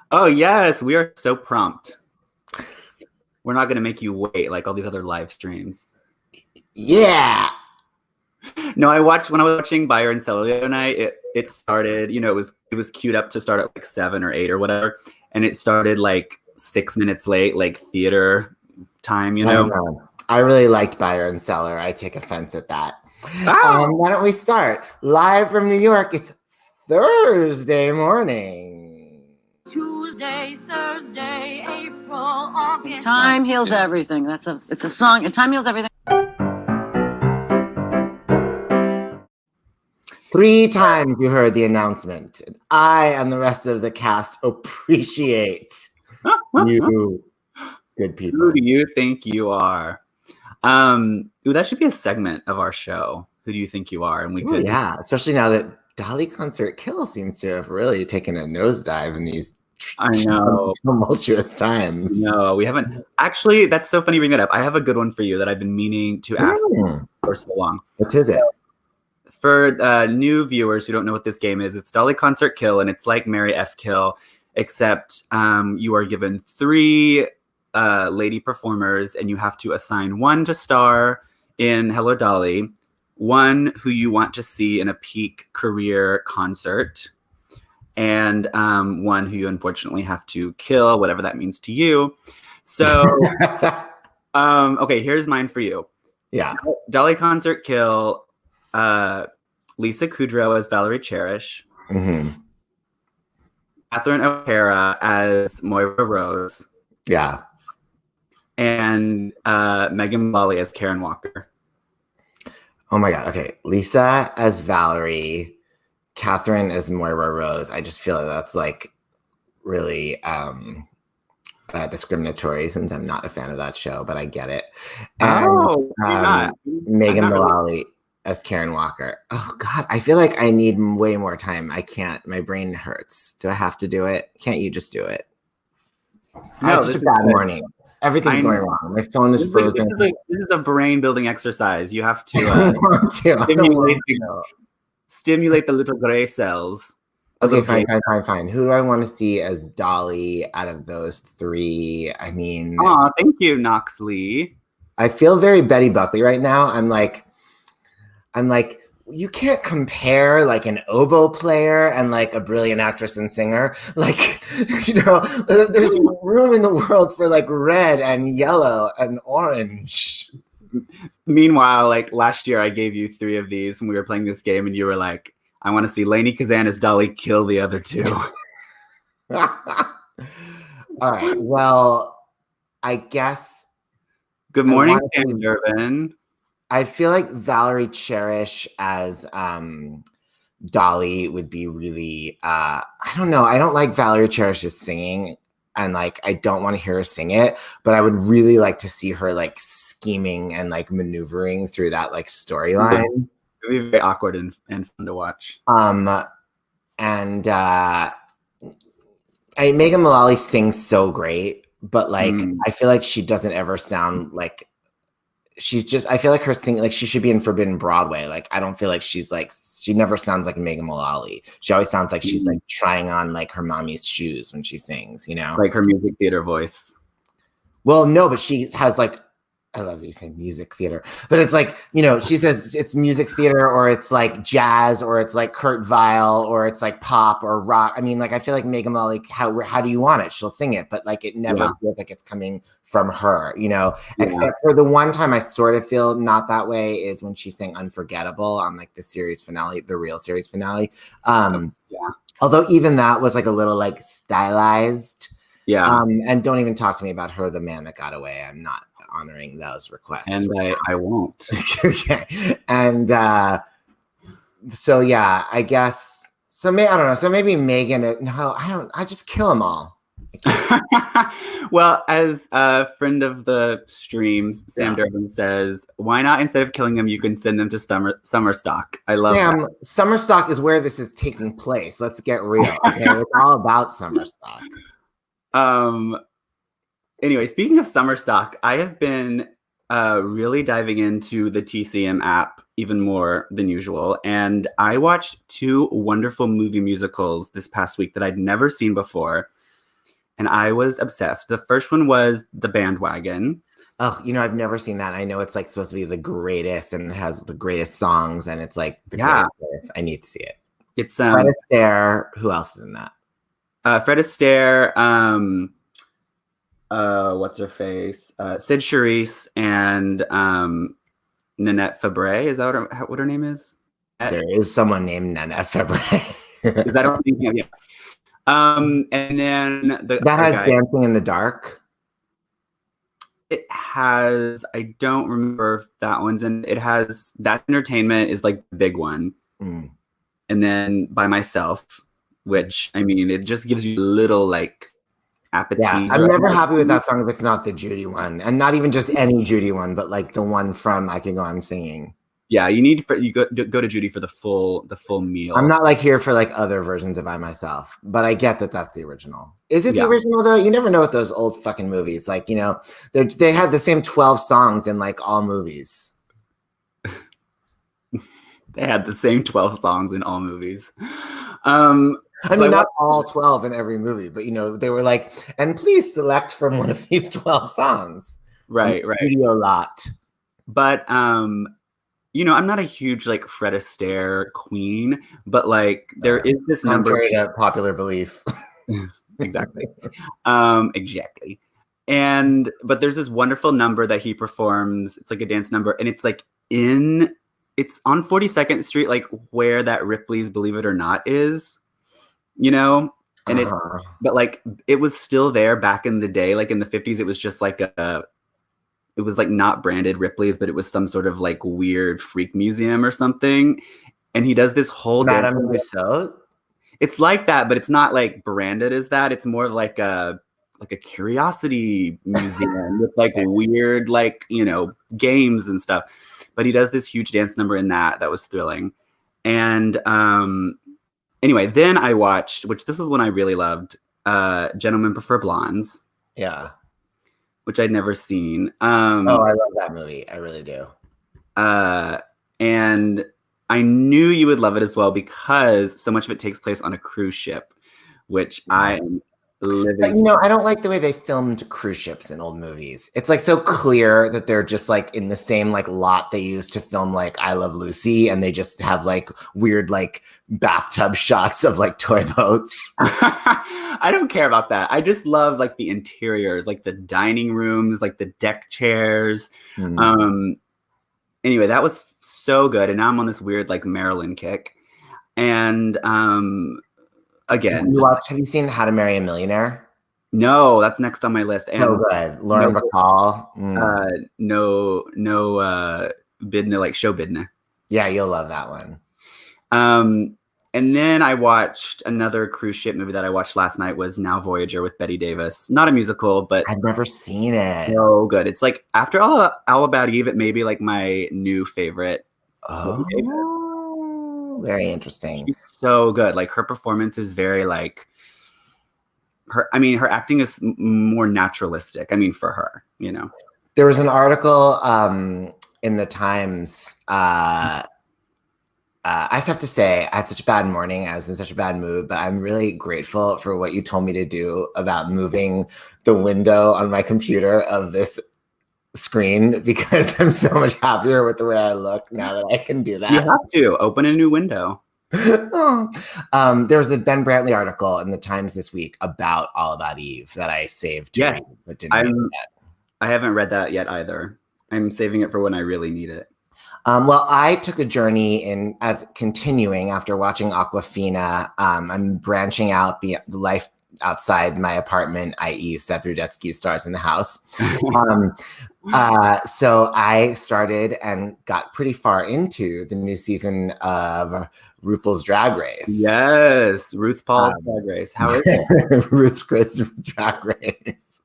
Oh, yes, we are so prompt. We're not going to make you wait like all these other live streams. Yeah. No, when I was watching Buyer and Seller the other night, it started, it was queued up to start at like 7 or 8 or whatever, and it started like 6 minutes late, like theater time, I don't know. I really liked Buyer and Seller. I take offense at that. Why don't we start? Live from New York, it's Thursday morning. Tuesday, Thursday, April, August. Time heals everything. It's a song. And time heals everything. 3 times you heard the announcement. And I and the rest of the cast appreciate you good people. Who do you think you are? That should be a segment of our show. Who do you think you are? And we could, especially now that Dolly Concert Kill seems to have really taken a nosedive in these tumultuous times. No, we haven't. Actually, that's so funny you bring that up. I have a good one for you that I've been meaning to ask for so long. What is it? For new viewers who don't know what this game is, it's Dolly Concert Kill, and it's like Mary F. Kill, except you are given 3 lady performers, and you have to assign one to star in Hello Dolly, one who you want to see in a peak career concert, and one who you unfortunately have to kill, whatever that means to you. So, okay, here's mine for you. Yeah. Dolly Concert Kill, Lisa Kudrow as Valerie Cherish, Catherine O'Hara as Moira Rose. Yeah. And Megan Mullally as Karen Walker. Oh my God. Okay. Lisa as Valerie, Catherine as Moira Rose. I just feel like that's like really discriminatory since I'm not a fan of that show, but I get it. And, Megan Mullally as Karen Walker. Oh God. I feel like I need way more time. I can't. My brain hurts. Do I have to do it? Can't you just do it? No, it's such a bad morning. Everything's going wrong. My phone is frozen. This is a brain building exercise. You have to stimulate the little gray cells. Okay, fine. Who do I want to see as Dolly out of those 3? I mean, thank you, Knox Lee. I feel very Betty Buckley right now. I'm like, you can't compare like an oboe player and like a brilliant actress and singer. Like, there's room in the world for like red and yellow and orange. Meanwhile, like last year, I gave you 3 of these when we were playing this game, and you were like, I want to see Lainey Kazan as Dolly kill the other 2. All right. Well, I guess. Good morning, Sam Durbin. I feel like Valerie Cherish as Dolly would be really, I don't know. I don't like Valerie Cherish's singing, and like, I don't want to hear her sing it, but I would really like to see her like scheming and like maneuvering through that like storyline. It would be very awkward and fun to watch. Megan Mullally sings so great, but like, I feel like she doesn't ever sound like, I feel like her singing, like she should be in Forbidden Broadway. Like, I don't feel like she never sounds like Megan Mullally. She always sounds like she's like trying on like her mommy's shoes when she sings, Like her music theater voice. Well, no, but she has like, I love that you say music theater, but it's like, she says it's music theater, or it's like jazz, or it's like Kurt Weill, or it's like pop or rock. I mean, like, I feel like Megan Mullally, how do you want it? She'll sing it, but like, it never feels like it's coming from her, except for the one time I sort of feel not that way is when she sang Unforgettable on like the series finale, the real series finale. Although even that was like a little like stylized. Yeah. And don't even talk to me about Her, the Man That Got Away. I'm not honoring those requests. And I won't. Okay. And so yeah, I guess so. I don't know. So maybe Megan. No, I don't. I just kill them all. Well, as a friend of the streams, Sam Durbin says, why not, instead of killing them, you can send them to summer stock. I love that. Summer stock is where this is taking place. Let's get real. Okay? It's all about summer stock. Anyway, speaking of summer stock, I have been really diving into the TCM app even more than usual. And I watched 2 wonderful movie musicals this past week that I'd never seen before. and I was obsessed. The first one was The Bandwagon. Oh, I've never seen that. I know it's like supposed to be the greatest and has the greatest songs, and it's like the greatest. I need to see it. It's Fred Astaire. Who else is in that? Fred Astaire. What's her face? Sid Charisse and Nanette Fabray. Is that what her name is? There is someone named Nanette Fabray. Is that what I'm thinking of? Yeah. And then that has Dancing in the Dark. It has. I don't remember if that one's in. It has That Entertainment is like the big one, and then By Myself, which I mean, it just gives you a little like appetizer. Yeah, I'm never happy with that song if it's not the Judy one, and not even just any Judy one, but like the one from I Can Go On Singing. Yeah, you go to Judy for the full meal. I'm not like here for like other versions of By Myself, but I get that that's the original. Is it the original though? You never know with those old fucking movies. Like, they had the same 12 songs in like all movies. They had the same 12 songs in all movies. Not all 12 in every movie, but they were like, and please select from one of these 12 songs. Right. Video lot. But I'm not a huge like Fred Astaire queen, but like there is this number. Contrary to popular belief. Exactly. Exactly. But there's this wonderful number that he performs. It's like a dance number, and it's like it's on 42nd Street, like where that Ripley's Believe It or Not is, and but like it was still there back in the day, like in the 50s. It was just like it was like not branded Ripley's, but it was some sort of like weird freak museum or something. And he does this whole dance. Madame Tussauds? It's like that, but it's not like branded as that. It's more like a curiosity museum with like weird, like, games and stuff. But he does this huge dance number in that was thrilling. And anyway, then I watched, which this is one I really loved, Gentlemen Prefer Blondes. Yeah. Which I'd never seen. I love that movie. I really do. And I knew you would love it as well because so much of it takes place on a cruise ship, which I am living. But, I don't like the way they filmed cruise ships in old movies. It's like so clear that they're just like in the same like lot they used to film like I Love Lucy, and they just have like weird like bathtub shots of like toy boats. I don't care about that. I just love like the interiors, like the dining rooms, like the deck chairs. Anyway, that was so good, and now I'm on this weird like Marilyn kick. And again, have you seen How to Marry a Millionaire? No, that's next on my list. And good. Lauren Bacall. No, Bidna, like show Bidna. Yeah, you'll love that one. And then I watched another cruise ship movie that I watched last night was Now Voyager with Bette Davis. Not a musical, but I've never seen it. So good. It's like after All About Eve, it may be like my new favorite. Very interesting. She's so good. Like her performance is very like her acting is more naturalistic. I mean, for her, There was an article in the Times. I just have to say, I had such a bad morning. I was in such a bad mood, but I'm really grateful for what you told me to do about moving the window on my computer of this screen, because I'm so much happier with the way I look now that I can do that. You have to open a new window. There was a Ben Brantley article in the Times this week about All About Eve that I saved. Yes, I haven't read that yet either. I'm saving it for when I really need it. Well, I took a journey continuing after watching Aquafina. I'm branching out the life outside my apartment, i.e. Seth Rudetsky Stars in the House. So I started and got pretty far into the new season of RuPaul's Drag Race. Yes, Ruth Paul's Drag Race. How is it? Ruth's Chris Drag Race.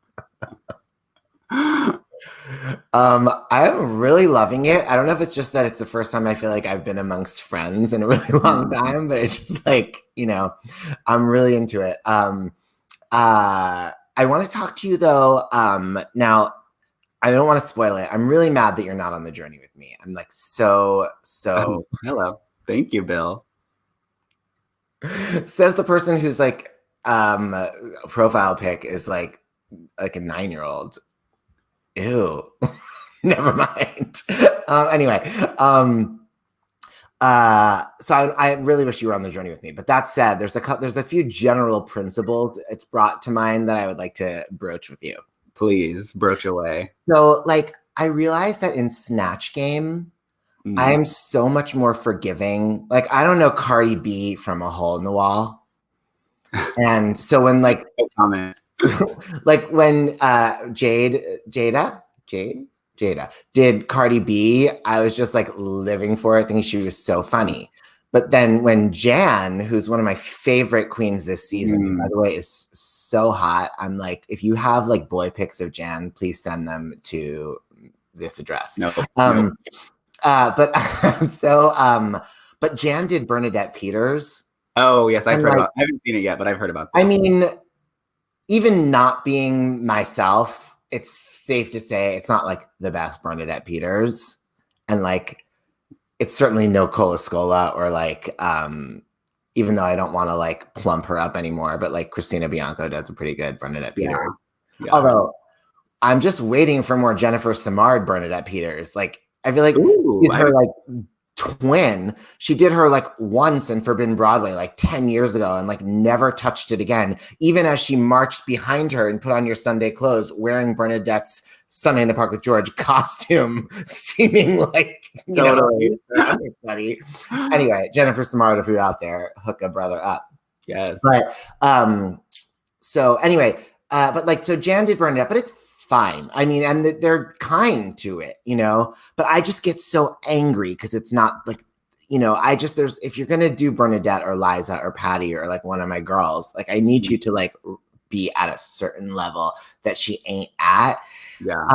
I'm really loving it. I don't know if it's just that it's the first time I feel like I've been amongst friends in a really long time, but it's just like, I'm really into it. I want to talk to you though. Now, I don't want to spoil it. I'm really mad that you're not on the journey with me. I'm like so. Hello. Thank you, Bill. Says the person who's like profile pic is like a 9-year-old. Ew. Never mind. Anyway, so I really wish you were on the journey with me. But that said, there's a few general principles it's brought to mind that I would like to broach with you. Please, broach away. So, like, I realized that in Snatch Game, I am so much more forgiving. Like, I don't know Cardi B from a hole in the wall. And so when like no comment. like when Jada did Cardi B, I was just like living for it, thinking she was so funny. But then when Jan, who's one of my favorite queens this season, who, by the way, is so hot, I'm like, if you have like boy pics of Jan, please send them to this address. No. But Jan did Bernadette Peters. Oh yes, I've heard about. I haven't seen it yet, but I've heard about this. I mean, even not being myself, it's safe to say it's not like the best Bernadette Peters, and like it's certainly no Cola Scola or like even though I don't want to like plump her up anymore, but like Christina Bianco does a pretty good Bernadette Peters. Yeah. Although I'm just waiting for more Jennifer Samard Bernadette Peters. Like I feel like she's her like twin. She did her like once in Forbidden Broadway like 10 years ago and like never touched it again, even as she marched behind her and put on your Sunday clothes wearing Bernadette's Sunday in the Park with George costume, seeming like totally everybody. Anyway, Jennifer Samard, if you're out there, hook a brother up. Yes. But so anyway, but like so Jan did Bernadette, but it's fine. I mean, and they're kind to it, you know, but I just get so angry because it's not like, you know, if you're going to do Bernadette or Liza or Patty or like one of my girls, like I need you to like be at a certain level that she ain't at. Yeah.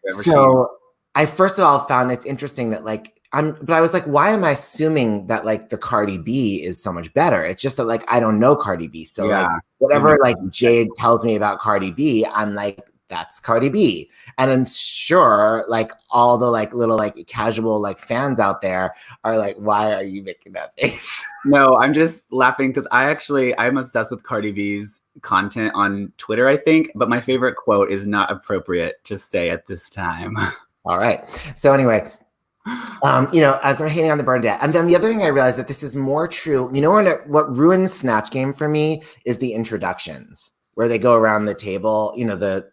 So I first of all found it's interesting that like, but I was like, why am I assuming that like the Cardi B is so much better? It's just that like, I don't know Cardi B. So like whatever like Jade tells me about Cardi B, I'm like, that's Cardi B. And I'm sure like all the like little like casual like fans out there are like, why are you making that face? No, I'm just laughing because I'm obsessed with Cardi B's content on Twitter, I think. But my favorite quote is not appropriate to say at this time. All right. So anyway, you know, as I'm hating on the Bernadette. And then the other thing I realized that this is more true. You know, what ruins Snatch Game for me is the introductions, where they go around the table, you know, the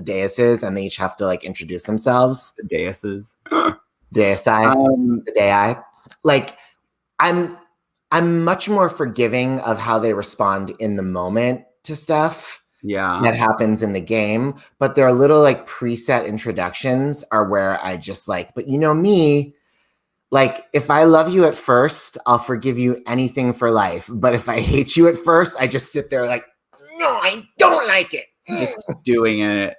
daises, and they each have to like introduce themselves. The daises. The dai. Like, I'm much more forgiving of how they respond in the moment to stuff that happens in the game. But there are little like preset introductions are where I just like, but you know me, like if I love you at first, I'll forgive you anything for life. But if I hate you at first, I just sit there like, no, I don't like it. Just doing it.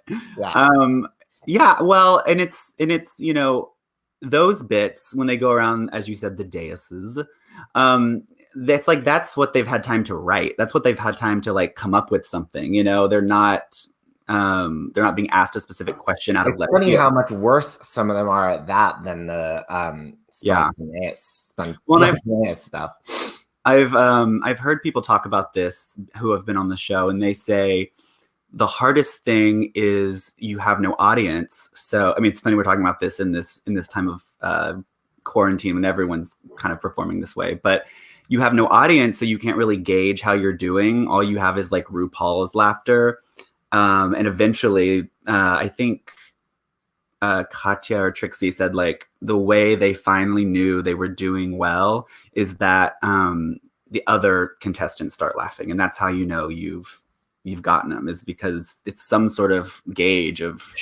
Yeah. Well, and it's you know, those bits when they go around, as you said, the daises, that's what they've had time to write. That's what they've had time to like come up with something. You know, they're not being asked a specific question out of letter. Funny how much worse some of them are at that than the spontaneous stuff. I've heard people talk about this who have been on the show, and they say the hardest thing is you have no audience. So I mean, it's funny we're talking about this in this time of quarantine when everyone's kind of performing this way, but you have no audience, so you can't really gauge how you're doing. All you have is like RuPaul's laughter, and eventually, I think Katya or Trixie said like the way they finally knew they were doing well is that the other contestants start laughing, and that's how you know you've gotten them, is because it's some sort of gauge of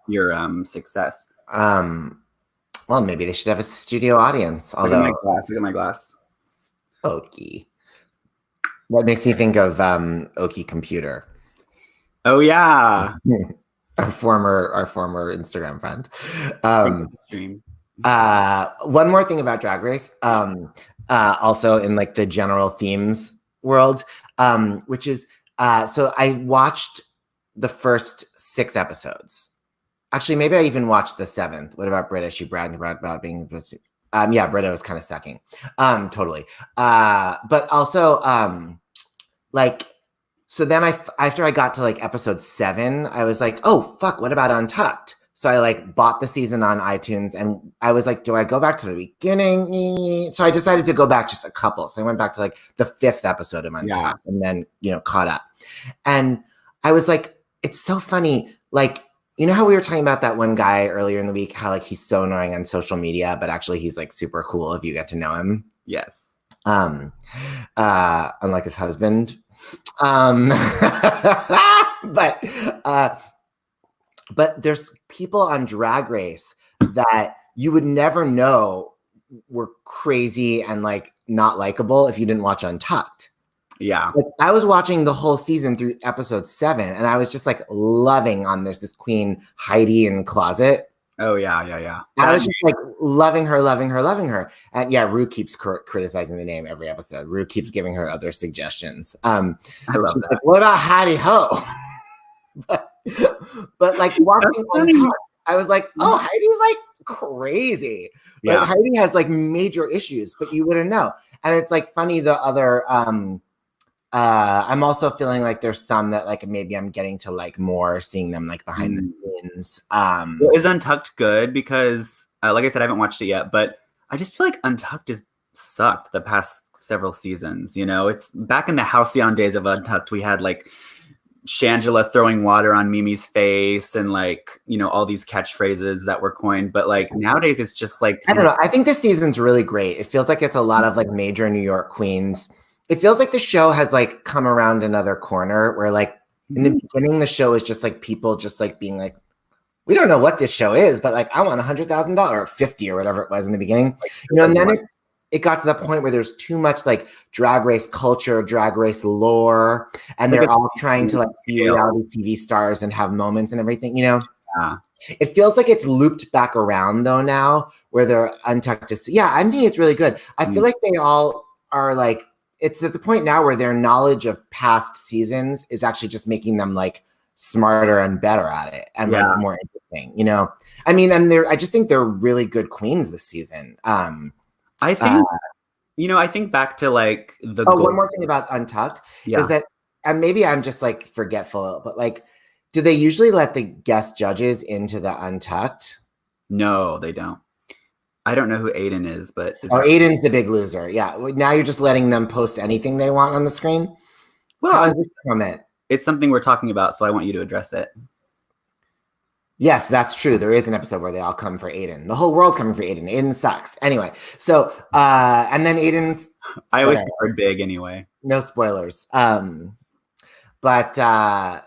your success. Well, maybe they should have a studio audience. Although look at my glass. Oki. That makes me think of Oki Computer. Oh yeah. Our former Instagram friend. Stream. One more thing about Drag Race, also in like the general themes world, which is so I watched the first 6 episodes. Actually, maybe I even watched the 7th. What about Britta? She bragged about being yeah, Britta was kind of sucking. Totally. But also like So then after I got to like episode 7, I was like, oh fuck, what about Untucked? So I like bought the season on iTunes and I was like, do I go back to the beginning? So I decided to go back just a couple. So I went back to like the 5th episode of Untucked and then, caught up. And I was like, it's so funny. Like, you know how we were talking about that one guy earlier in the week, how like he's so annoying on social media, but actually he's like super cool if you get to know him. Yes. Unlike his husband. But there's people on Drag Race that you would never know were crazy and like not likable if you didn't watch Untucked. Yeah. Like, I was watching the whole season through episode 7 and I was just like loving on there's this queen Heidi in Closet. Oh yeah. I was just like loving her. And yeah, Rue keeps criticizing the name every episode. Rue keeps giving her other suggestions. I love that. Like, what about Hattie Ho? but like watching Untucked, I was like, oh, Heidi's like crazy. Yeah. Like, Heidi has like major issues, but you wouldn't know. And it's like funny, the other I'm also feeling like there's some that like maybe I'm getting to like more seeing them like behind the scenes. Is Untucked good? Because like I said, I haven't watched it yet, but I just feel like Untucked has sucked the past several seasons. It's back in the halcyon days of Untucked. We had like Shangela throwing water on Mimi's face and like, all these catchphrases that were coined. But like nowadays it's just like, I don't know. I think this season's really great. It feels like it's a lot of like major New York queens. It feels like the show has like come around another corner where like in the beginning, the show is just like people just like being like, we don't know what this show is, but like, I want $100,000 or 50 or whatever it was in the beginning, and then it got to the point where there's too much like Drag Race culture, Drag Race lore, and they're all trying to like be reality TV stars and have moments and everything, Yeah. It feels like it's looped back around though now where they're Untucked. Yeah, I think it's really good. I feel like they all are like, it's at the point now where their knowledge of past seasons is actually just making them like smarter and better at it and like more interesting, I mean, and I just think they're really good queens this season. I think, I think back to like the. Oh, one more thing about Untucked is that, and maybe I'm just like forgetful, but like, do they usually let the guest judges into the Untucked? No, they don't. I don't know who Aiden is, but Aiden's the big loser. Yeah, now you're just letting them post anything they want on the screen. Well, this comment? It's something we're talking about, so I want you to address it. Yes, that's true. There is an episode where they all come for Aiden. The whole world's coming for Aiden. Aiden sucks. Anyway, so and then Aiden's. I always preferred Big anyway. No spoilers. But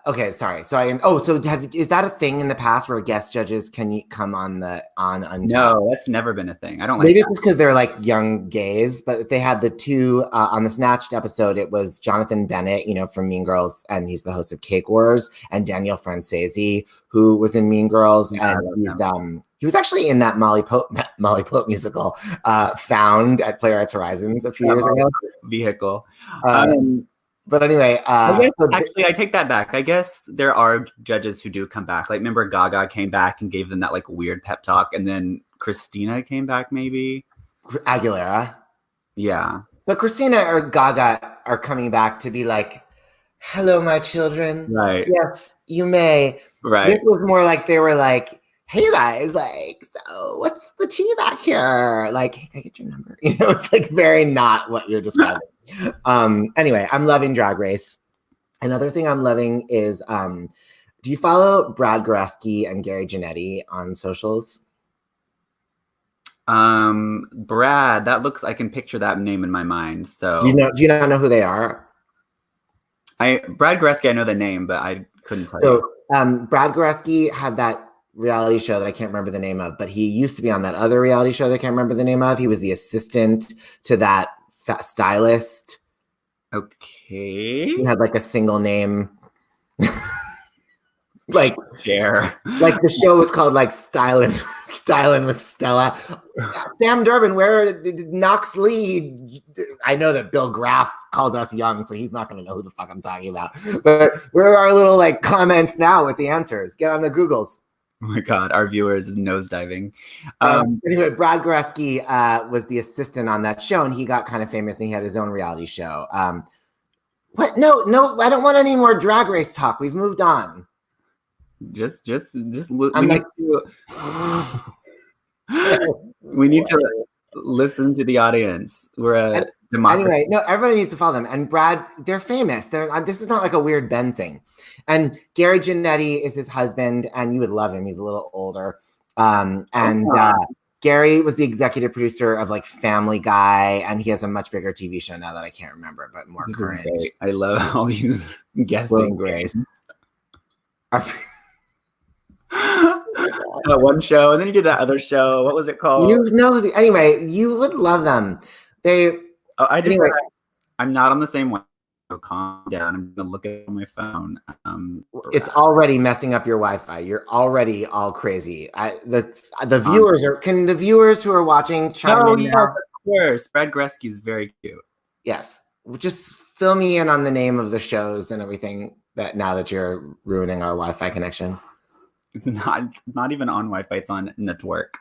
okay, sorry. So is that a thing in the past where guest judges can come on Untucked? No, that's never been a thing. I don't like. Maybe it's just because they're like young gays. But if they had the two on the Snatched episode, it was Jonathan Bennett, from Mean Girls, and he's the host of Cake Wars, and Daniel Francesi, who was in Mean Girls, and he was actually in that Molly Pope musical, Found at Playwrights Horizons a few years ago. Vehicle. But anyway, I take that back. I guess there are judges who do come back. Like, remember Gaga came back and gave them that like weird pep talk, and then Christina came back, maybe Aguilera. Yeah, but Christina or Gaga are coming back to be like, "Hello, my children." Right. Yes, you may. Right. This was more like they were like, "Hey, you guys, like, so what's the tea back here? Like, hey, can I get your number?" It's like very not what you're describing. Anyway, I'm loving Drag Race. Another thing I'm loving is, do you follow Brad Goreski and Gary Janetti on socials? Brad, I can picture that name in my mind. So do you not know who they are? Brad Goreski, I know the name, but I couldn't tell you. Brad Goreski had that reality show that I can't remember the name of, but he used to be on that other reality show that I can't remember the name of. He was the assistant to that stylist. Okay. He had like a single name. Like Share. Like the show was called like Styling with Stella. Sam Durbin, where Knox Lee? I know that Bill Graff called us young, so he's not going to know who the fuck I'm talking about. But where are our little like comments now with the answers? Get on the Googles. Oh my God, our viewers nosediving. Anyway, Brad Goreski was the assistant on that show, and he got kind of famous, and he had his own reality show. What? No, I don't want any more Drag Race talk. We've moved on. Just I'm like, we need to listen to the audience. We're a democracy. Anyway, no, everybody needs to follow them. And Brad, they're famous. This is not like a weird Ben thing. And Gary Janetti is his husband, and you would love him. He's a little older. Gary was the executive producer of like Family Guy, and he has a much bigger TV show now that I can't remember, but more current. I love all these guessing games. That one show, and then you did that other show. What was it called? Anyway, you would love them. I'm not on the same one. So calm down. I'm gonna look at my phone. It's already messing up your Wi-Fi. You're already all crazy. The viewers can the viewers who are watching chime in? Yes, of course. Brad Gresky's very cute. Yes. Just fill me in on the name of the shows and everything now that you're ruining our Wi-Fi connection. It's not even on Wi-Fi, it's on network.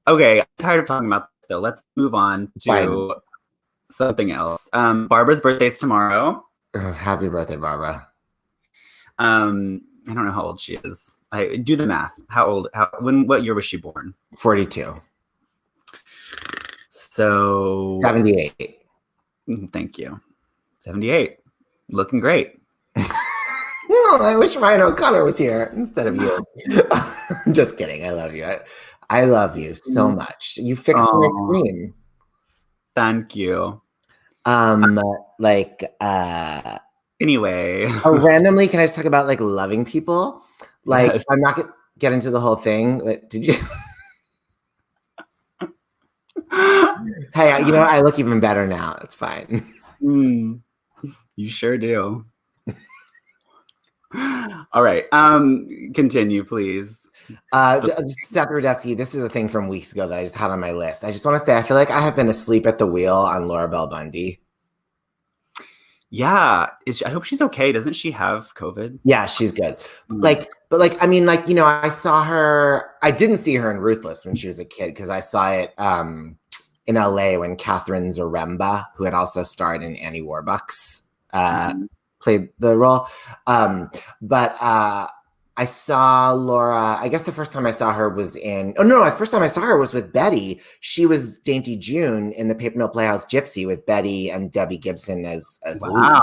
Okay, I'm tired of talking about this though. Let's move on to something else. Barbara's birthday's tomorrow. Happy birthday, Barbara. I don't know how old she is. I do the math. What year was she born? 42. So 78. Thank you. 78. Looking great. Well, I wish Ryan O'Connor was here instead of you. I'm just kidding. I love you. I love you so much. You fixed my screen. Thank you. Anyway. Randomly, can I just talk about like loving people? Like, yes. I'm not gonna get into the whole thing. But did you? Hey, I look even better now. It's fine. You sure do. All right. Continue, please. Seth Rudetsky, this is a thing from weeks ago that I just had on my list. I just want to say I feel like I have been asleep at the wheel on Laura Bell Bundy. Yeah. I hope she's okay. Doesn't she have COVID? Yeah, she's good. I saw her. I didn't see her in Ruthless when she was a kid because I saw it in LA when Catherine Zaremba, who had also starred in Annie Warbucks, played the role. I saw Laura, I guess the first time I saw her was the first time I saw her was with Betty. She was Dainty June in the Paper Mill Playhouse Gypsy with Betty and Debbie Gibson as wow.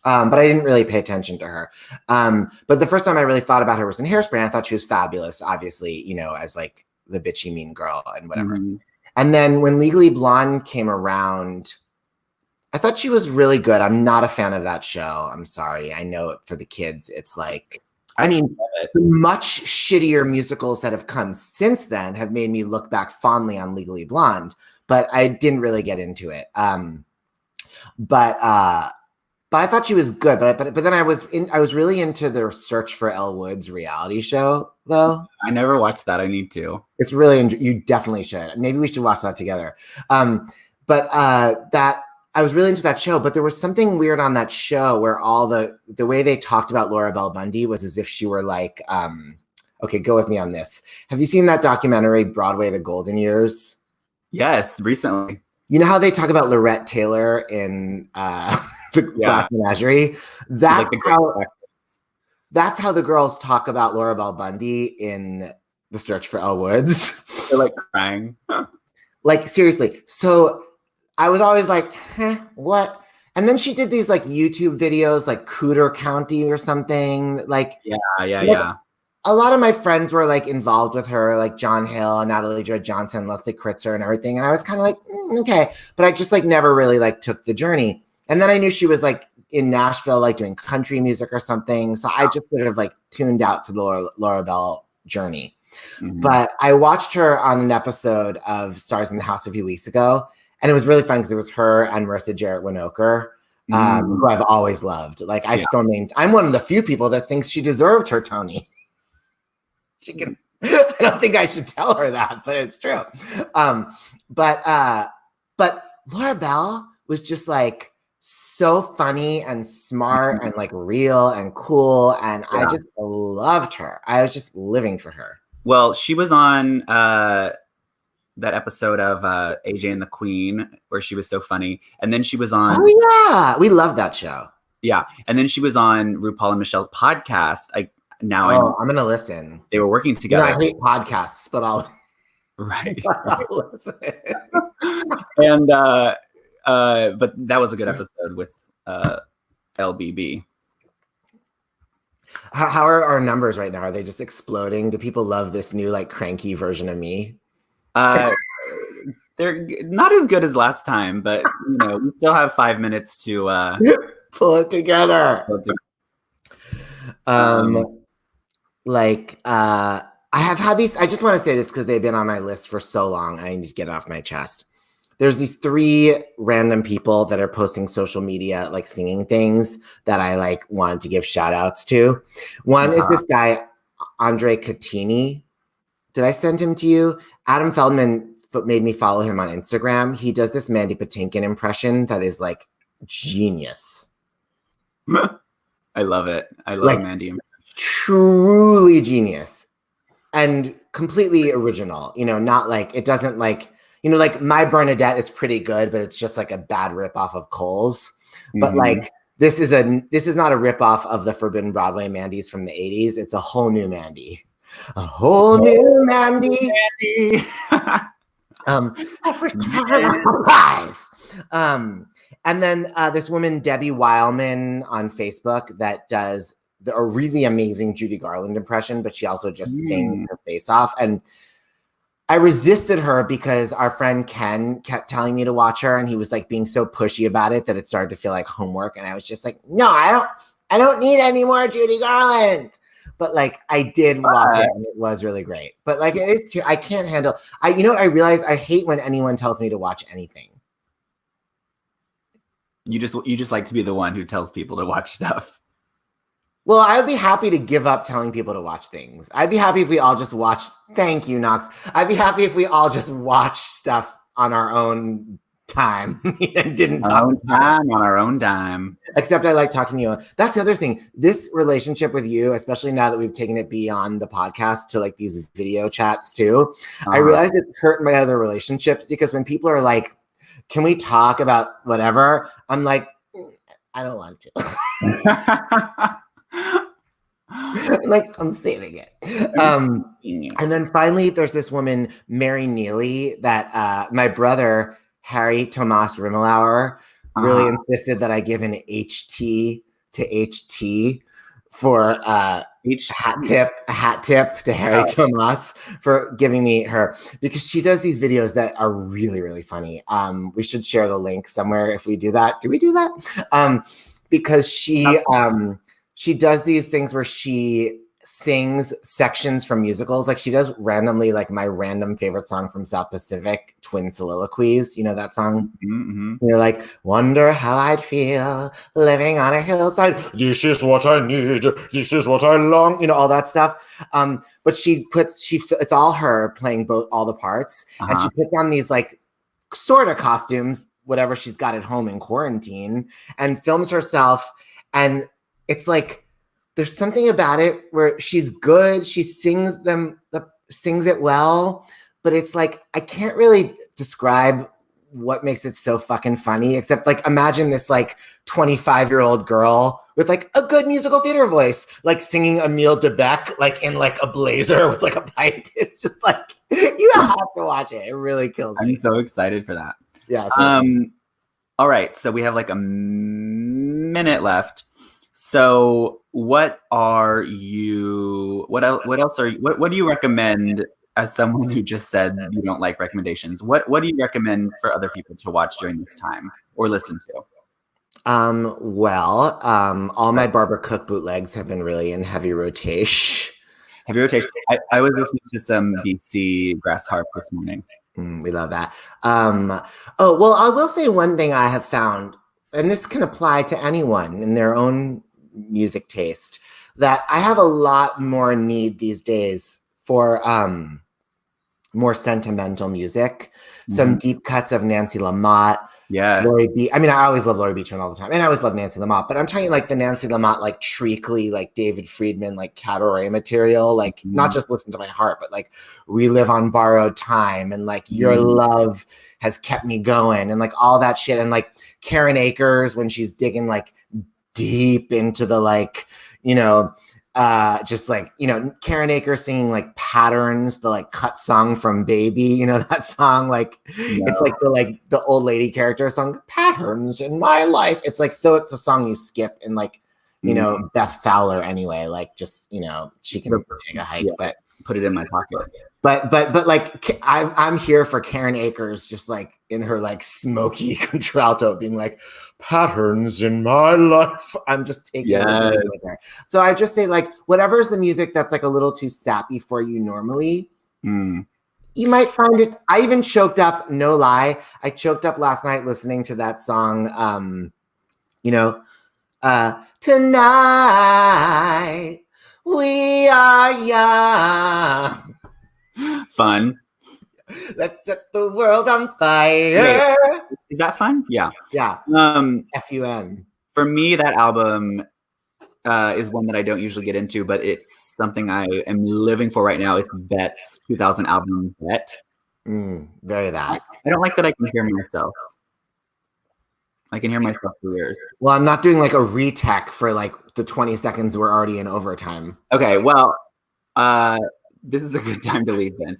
But I didn't really pay attention to her. But the first time I really thought about her was in Hairspray. I thought she was fabulous, obviously, as like the bitchy mean girl and whatever. Mm-hmm. And then when Legally Blonde came around, I thought she was really good. I'm not a fan of that show. I'm sorry. I know for the kids, it's like, the much shittier musicals that have come since then have made me look back fondly on Legally Blonde, but I didn't really get into it. But I thought she was good. But then I was really into the Search for Elle Woods reality show, though. I never watched that. I need to. It's really you definitely should. Maybe we should watch that together. I was really into that show, but there was something weird on that show where all the way they talked about Laura Bell Bundy was as if she were like, okay, go with me on this. Have you seen that documentary, Broadway, The Golden Years? Yes, recently. You know how they talk about Lorette Taylor in the Glass Menagerie? That's how the girls talk about Laura Bell Bundy in The Search for Elle Woods. They're like crying. Like, seriously. So I was always like, what? And then she did these like YouTube videos, like Cooter County or something. Like, yeah. A lot of my friends were like involved with her, like John Hill, Natalie Joy Johnson, Leslie Kritzer, and everything. And I was kind of like, okay, but I just like never really like took the journey. And then I knew she was like in Nashville, like doing country music or something. So I just sort of like tuned out to the Laura Bell journey. Mm-hmm. But I watched her on an episode of Stars in the House a few weeks ago. And it was really fun because it was her and Marissa Jarrett Winokur, who I've always loved. Like I'm one of the few people that thinks she deserved her Tony. I don't think I should tell her that, but it's true. But Laura Bell was just like so funny and smart and like real and cool. And I just loved her. I was just living for her. Well, she was on that episode of AJ and the Queen where she was so funny. And then she was on... Oh, yeah. We love that show. Yeah. And then she was on RuPaul and Michelle's podcast. I know I'm gonna listen. they were working You know, together. I hate podcasts, but I'll Right. I'll listen. And but that was a good episode with LBB. How are our numbers right now? Are they just exploding? Do people love this new like cranky version of me? They're not as good as last time, but you know, we still have 5 minutes to pull it together. I have had these. I just want to say this because they've been on my list for so long. I need to get it off my chest. There's these 3 random people that are posting social media, like singing things that I like wanted to give shout outs to. One is this guy, Andre Catini. Did I send him to you? Adam Feldman made me follow him on Instagram. He does this Mandy Patinkin impression that is like genius. I love it. I love like, Mandy. Truly genius and completely original. You know, not like it doesn't like, you know, like My Bernadette, it's pretty good, but it's just like a bad ripoff of Cole's. But like this is not a ripoff of the Forbidden Broadway Mandys from the 80s. It's a whole new Mandy. A whole new Mandy. Every time I rise. And then this woman, Debbie Weilman on Facebook that does a really amazing Judy Garland impression, but she also just sings her face off. And I resisted her because our friend Ken kept telling me to watch her, and he was like being so pushy about it that it started to feel like homework. And I was just like, no, I don't need any more Judy Garland. But like I did watch it, and it was really great. But like it is too, I can't handle. You know what I realize? I hate when anyone tells me to watch anything. You just like to be the one who tells people to watch stuff. Well, I would be happy to give up telling people to watch things. I'd be happy if we all just watched. Thank you, Knox. I'd be happy if we all just watched stuff on our own time and didn't talk on our own dime. Except I like talking to you. That's the other thing. This relationship with you, especially now that we've taken it beyond the podcast to like these video chats too, I realize it's hurt my other relationships because when people are like, can we talk about whatever? I'm like, I don't want to. Like I'm saving it. And then finally, there's this woman, Mary Neely, that my brother, Harry Tomas Rimalower, really insisted that I give an HT to HT for a hat tip to Harry Tomas for giving me her, because she does these videos that are really, really funny. We should share the link somewhere if we do that. Do we do that? Because she does these things where she sings sections from musicals. Like she does randomly, like my random favorite song from South Pacific, Twin Soliloquies. You know that song? You're like, wonder how I'd feel living on a hillside. This is what I need. This is what I long. You know, all that stuff. But it's all her playing all the parts. And she puts on these like sort of costumes, whatever she's got at home in quarantine, and films herself. And it's like, there's something about it where she's good. She sings it well, but it's like, I can't really describe what makes it so fucking funny, except like, imagine this like 25-year-old girl with like a good musical theater voice, like singing Emile Debec, like in like a blazer with like a pipe. It's just like, you have to watch it. It really kills me. I'm so excited for that. Yeah. All right. So we have like a minute left. So what else do you recommend as someone who just said you don't like recommendations? What do you recommend for other people to watch during this time or listen to? All my Barbara Cook bootlegs have been really in heavy rotation. I was listening to some BC Grass Harp this morning. We love that. I will say one thing I have found, and this can apply to anyone in their own music taste, that I have a lot more need these days for more sentimental music. Some deep cuts of Nancy Lamotte. Yeah. Lori Beach. I mean, I always love Lori Beachman all the time. And I always love Nancy Lamotte. But I'm talking like the Nancy Lamotte, like treacly, like David Friedman, like cabaret material. Like not just Listen to My Heart, but like We Live on Borrowed Time. And like Your Love Has Kept Me Going. And like all that shit. And like Karen Akers when she's digging like deep into the like, just like, Karen Akers singing like Patterns, the like cut song from Baby, that song, like it's like the old lady character song, Patterns in My Life. It's like, so it's a song you skip, and like, Beth Fowler anyway, like just, she can take a hike, but put it in my pocket. But like I'm here for Karen Akers, just like in her like smoky contralto, being like, Patterns in My Life. I'm just taking it with her. So I just say, like, whatever's the music that's like a little too sappy for you normally, you might find it. I even choked up, no lie. I choked up last night listening to that song, Tonight We Are Young. Fun. Let's set the world on fire. Wait, is that fun? Yeah. Yeah. FUN. For me, that album is one that I don't usually get into, but it's something I am living for right now. It's Bet's 2000 album, Bet. Very that. I don't like that I can hear myself. I can hear myself for years. Well, I'm not doing like a retech for like the 20 seconds we're already in overtime. Okay, well, this is a good time to leave then.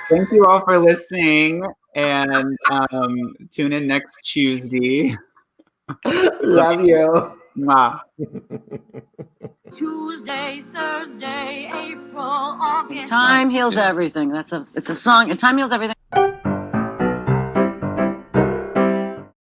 Thank you all for listening, and tune in next Tuesday. Love you. Mwah. Tuesday, Thursday, April, August. Time heals everything. It's a song. Time heals everything.